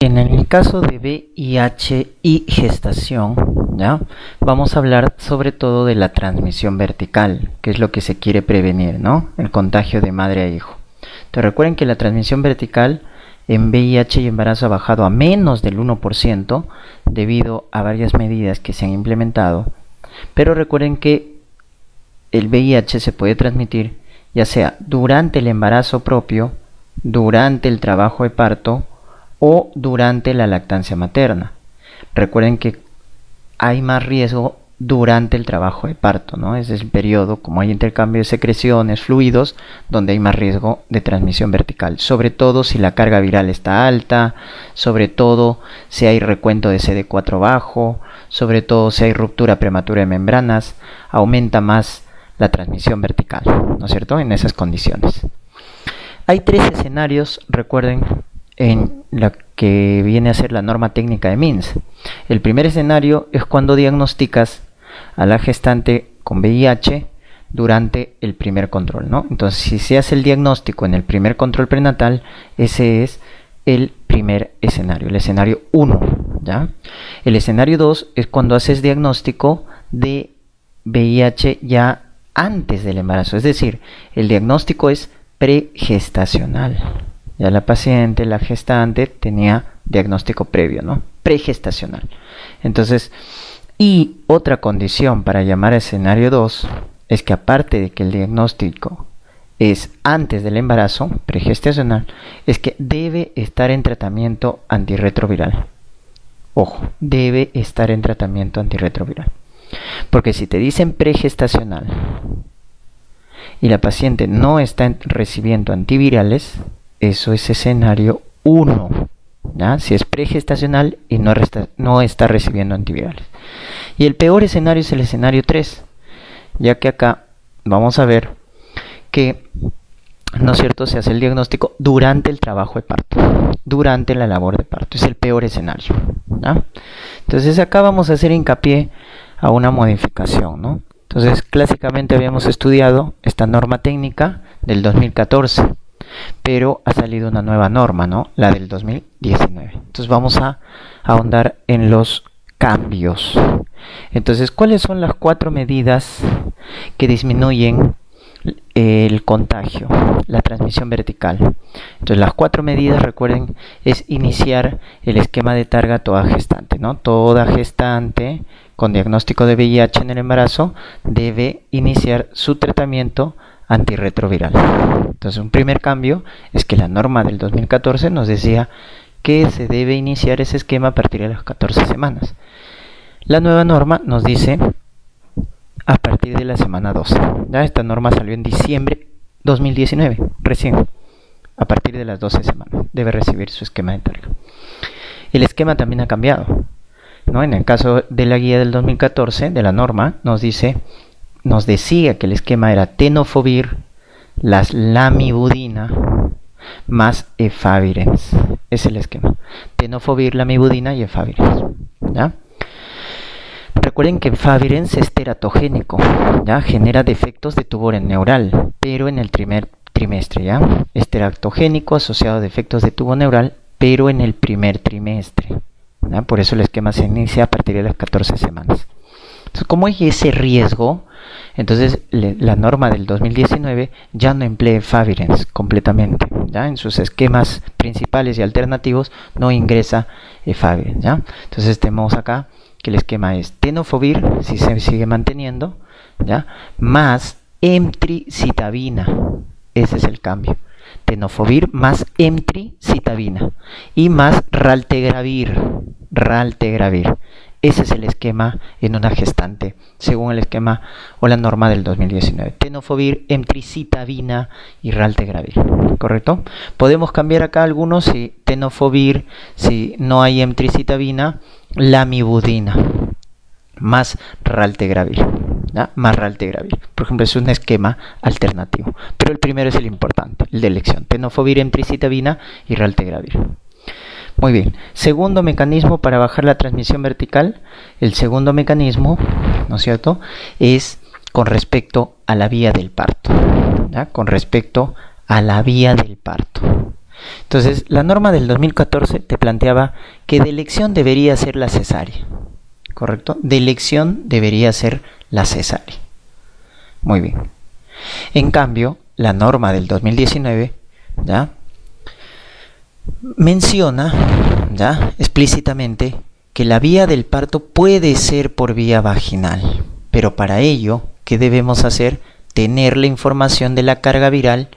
En el caso de VIH y gestación, ¿ya? Vamos a hablar sobre todo de la transmisión vertical, que es lo que se quiere prevenir, ¿no? El contagio de madre a hijo. Te recuerden que la transmisión vertical en VIH y embarazo ha bajado a menos del 1% debido a varias medidas que se han implementado. Pero recuerden que el VIH se puede transmitir ya sea durante el embarazo propio, durante el trabajo de parto o durante la lactancia materna. Recuerden que hay más riesgo durante el trabajo de parto, ¿no? Ese es el periodo, como hay intercambio de secreciones, fluidos, donde hay más riesgo de transmisión vertical, sobre todo si la carga viral está alta, sobre todo si hay recuento de CD4 bajo, sobre todo si hay ruptura prematura de membranas, aumenta más la transmisión vertical, ¿no es cierto?, en esas condiciones. Hay tres escenarios, recuerden, en la que viene a ser la norma técnica de MINS. El primer escenario es cuando diagnosticas a la gestante con VIH durante el primer control, ¿no? Entonces, si se hace el diagnóstico en el primer control prenatal, ese es el primer escenario, el escenario 1, ¿ya? El escenario 2 es cuando haces diagnóstico de VIH ya antes del embarazo, es decir, el diagnóstico es pregestacional. Ya la paciente, la gestante, tenía diagnóstico previo, ¿no? Pregestacional. Entonces, y otra condición para llamar a escenario 2 es que aparte de que el diagnóstico es antes del embarazo, pregestacional, es que debe estar en tratamiento antirretroviral. Ojo, debe estar en tratamiento antirretroviral. Porque si te dicen pregestacional y la paciente no está recibiendo antivirales, eso es escenario 1, ¿ya? Si es pregestacional y no está recibiendo antivirales. Y el peor escenario es el escenario 3, ya que acá vamos a ver que, ¿no es cierto?, se hace el diagnóstico durante el trabajo de parto, durante la labor de parto. Es el peor escenario, ¿ya? Entonces acá vamos a hacer hincapié a una modificación, ¿no? Entonces, clásicamente habíamos estudiado esta norma técnica del 2014, pero ha salido una nueva norma, ¿no? La del 2019. Entonces vamos a ahondar en los cambios. Entonces, ¿cuáles son las 4 medidas que disminuyen el contagio, la transmisión vertical? Entonces, las 4 medidas, recuerden, es iniciar el esquema de targa a toda gestante, ¿no? Toda gestante con diagnóstico de VIH en el embarazo debe iniciar su tratamiento antirretroviral. Entonces, un primer cambio es que la norma del 2014 nos decía que se debe iniciar ese esquema a partir de las 14 semanas. La nueva norma nos dice a partir de la semana 12. ¿Ya? Esta norma salió en diciembre 2019, recién. A partir de las 12 semanas debe recibir su esquema de targa. El esquema también ha cambiado, ¿no? En el caso de la guía del 2014, de la norma, nos decía que el esquema era tenofovir, las lamivudina más efavirenz. Es el esquema. Tenofovir, lamivudina y efavirenz, ¿ya? Recuerden que efavirenz es teratogénico, ¿ya? Genera defectos de tubo neural, pero en el primer trimestre, ¿ya? Es teratogénico asociado a defectos de tubo neural, pero en el primer trimestre, ¿ya? Por eso el esquema se inicia a partir de las 14 semanas. Entonces, como hay ese riesgo, entonces la norma del 2019 ya no emplea efavirenz completamente, ¿ya? En sus esquemas principales y alternativos no ingresa efavirenz, ¿ya? Entonces tenemos acá que el esquema es tenofovir, si se sigue manteniendo, ¿ya? Más emtricitabina. Ese es el cambio. Tenofovir más emtricitabina y más raltegravir. Ese es el esquema en una gestante, según el esquema o la norma del 2019. Tenofovir, emtricitabina y raltegravir, ¿correcto? Podemos cambiar acá algunos, si tenofovir, si no hay emtricitabina, lamivudina, más raltegravir, ¿ya? Más raltegravir. Por ejemplo, es un esquema alternativo. Pero el primero es el importante, el de elección. Tenofovir, emtricitabina y raltegravir. Muy bien, segundo mecanismo para bajar la transmisión vertical. El segundo mecanismo, ¿no es cierto?, es con respecto a la vía del parto, ¿ya? Con respecto a la vía del parto. Entonces, la norma del 2014 te planteaba que de elección debería ser la cesárea, ¿correcto? De elección debería ser la cesárea. Muy bien. En cambio, la norma del 2019, ¿ya?, menciona, ¿ya?, explícitamente que la vía del parto puede ser por vía vaginal, pero para ello, ¿qué debemos hacer? Tener la información de la carga viral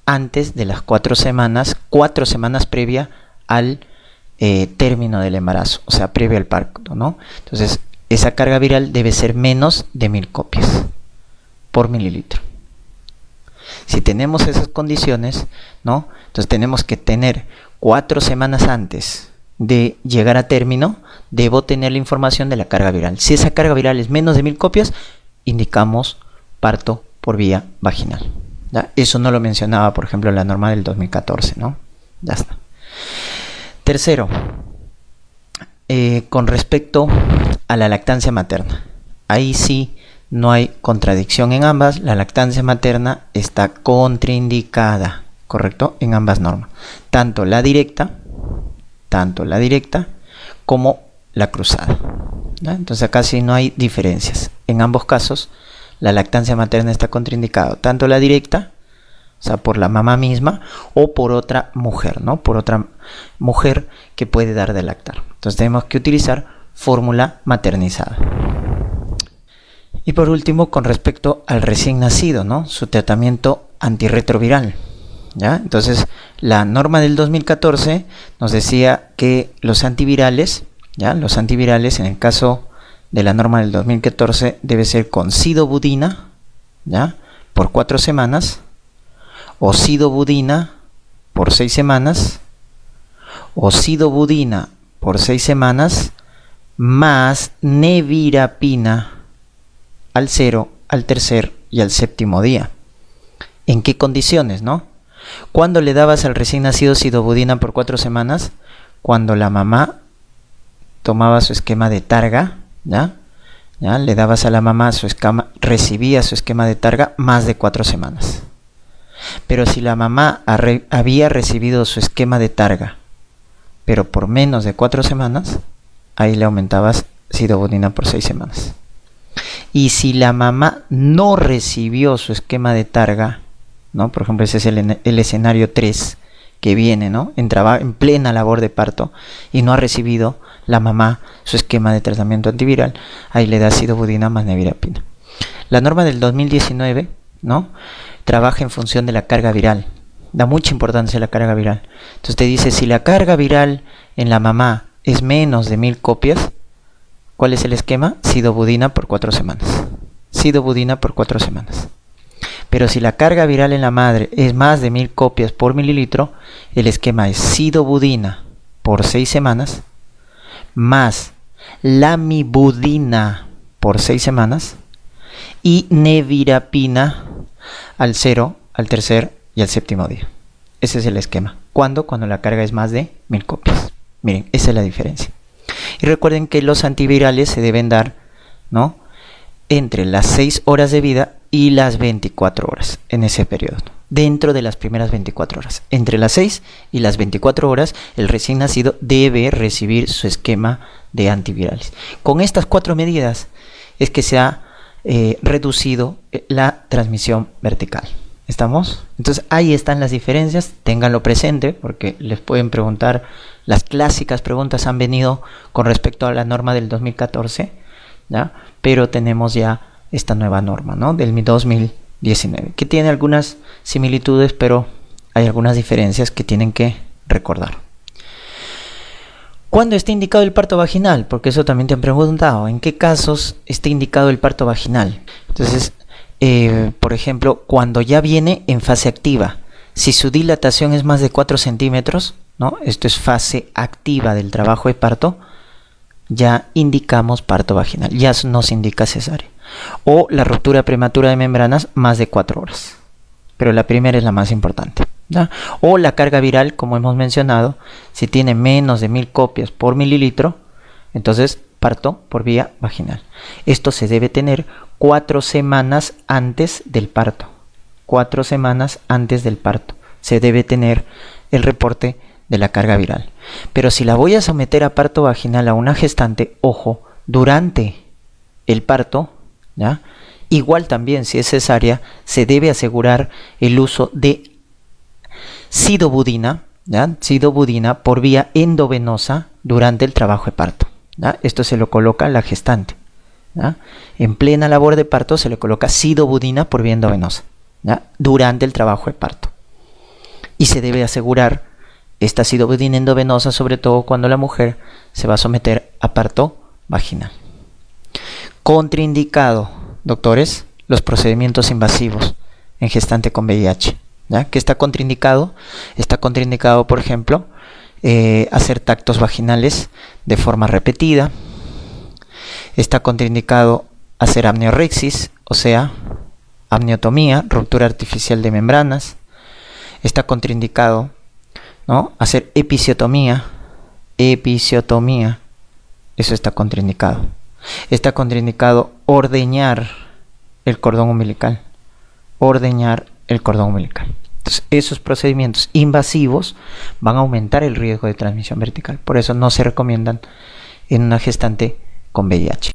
antes de las 4 semanas previa al término del embarazo, o sea, previo al parto, ¿no? Entonces, esa carga viral debe ser menos de 1000 copias por mililitro. Si tenemos esas condiciones, ¿no?, entonces tenemos que tener 4 semanas antes de llegar a término, debo tener la información de la carga viral. Si esa carga viral es menos de 1000 copias, indicamos parto por vía vaginal. ¿Ya? Eso no lo mencionaba, por ejemplo, la norma del 2014, ¿no? Ya está. Tercero, con respecto a la lactancia materna. Ahí sí no hay contradicción en ambas. La lactancia materna está contraindicada, ¿correcto?, en ambas normas. Tanto la directa como la cruzada. ¿Ya? Entonces acá sí no hay diferencias. En ambos casos, la lactancia materna está contraindicada, tanto la directa, o sea, por la mamá misma, o por otra mujer, ¿no? Por otra mujer que puede dar de lactar. Entonces tenemos que utilizar fórmula maternizada. Y por último, con respecto al recién nacido, ¿no?, su tratamiento antirretroviral. ¿Ya? Entonces, la norma del 2014 nos decía que los antivirales, ¿ya?, los antivirales en el caso de la norma del 2014 debe ser con sidobudina, ¿ya?, por 4 semanas, o sidobudina por 6 semanas, o sidobudina por 6 semanas, más nevirapina al 0, al tercer y al séptimo día. ¿En qué condiciones, no? ¿Cuándo le dabas al recién nacido sidobudina por 4 semanas? Cuando la mamá tomaba su esquema de targa, ¿ya? Le dabas a la mamá su esquema, recibía su esquema de targa más de 4 semanas. Pero si la mamá había recibido su esquema de targa, pero por menos de 4 semanas, ahí le aumentabas sidobudina por 6 semanas. Y si la mamá no recibió su esquema de targa, ¿no?, por ejemplo, ese es el escenario 3 que viene, ¿no?, en plena labor de parto, y no ha recibido la mamá su esquema de tratamiento antiviral, ahí le da sidobudina más nevirapina. La norma del 2019, ¿no?, trabaja en función de la carga viral, da mucha importancia a la carga viral. Entonces te dice, si la carga viral en la mamá es menos de 1000 copias, ¿cuál es el esquema? Sidobudina por 4 semanas. Sidobudina por 4 semanas. Pero si la carga viral en la madre es más de 1000 copias por mililitro, el esquema es sidobudina por 6 semanas, más lamivudina por 6 semanas, y nevirapina al 0, al tercer y al séptimo día. Ese es el esquema. ¿Cuándo? Cuando la carga es más de 1000 copias. Miren, esa es la diferencia. Y recuerden que los antivirales se deben dar, ¿no?, entre las 6 horas de vida y las 24 horas en ese periodo. Dentro de las primeras 24 horas. Entre las 6 y las 24 horas, el recién nacido debe recibir su esquema de antivirales. Con estas 4 medidas es que se ha reducido la transmisión vertical. ¿Estamos? Entonces ahí están las diferencias, ténganlo presente porque les pueden preguntar, las clásicas preguntas han venido con respecto a la norma del 2014, ¿ya? Pero tenemos ya esta nueva norma, ¿no?, del 2019, que tiene algunas similitudes, pero hay algunas diferencias que tienen que recordar. ¿Cuándo está indicado el parto vaginal? Porque eso también te han preguntado. ¿En qué casos está indicado el parto vaginal? Entonces, por ejemplo, cuando ya viene en fase activa, si su dilatación es más de 4 centímetros, ¿no?, esto es fase activa del trabajo de parto, ya indicamos parto vaginal, ya nos indica cesárea. O la ruptura prematura de membranas más de 4 horas, pero la primera es la más importante, ¿ya? O la carga viral, como hemos mencionado, si tiene menos de 1000 copias por mililitro, entonces parto por vía vaginal. Esto se debe tener 4 semanas antes del parto. 4 semanas antes del parto se debe tener el reporte de la carga viral. Pero si la voy a someter a parto vaginal a una gestante, ojo, durante el parto, ¿ya? Igual también, si es cesárea, se debe asegurar el uso de sidobudina, ¿ya? Sidobudina por vía endovenosa durante el trabajo de parto, ¿ya? Esto se lo coloca a la gestante, ¿ya? En plena labor de parto se le coloca sidobudina por vía endovenosa, ¿ya? Durante el trabajo de parto. Y se debe asegurar esta sidobudina endovenosa, sobre todo cuando la mujer se va a someter a parto vaginal. Contraindicado, doctores, los procedimientos invasivos en gestante con VIH. ¿Ya? ¿Qué está contraindicado? Está contraindicado, por ejemplo, hacer tactos vaginales de forma repetida. Está contraindicado hacer amniorexis, o sea, amniotomía, ruptura artificial de membranas. Está contraindicado, ¿no?, hacer episiotomía. Episiotomía, eso está contraindicado. Está contraindicado ordeñar el cordón umbilical. Ordeñar el cordón umbilical. Entonces, esos procedimientos invasivos van a aumentar el riesgo de transmisión vertical. Por eso no se recomiendan en una gestante con VIH.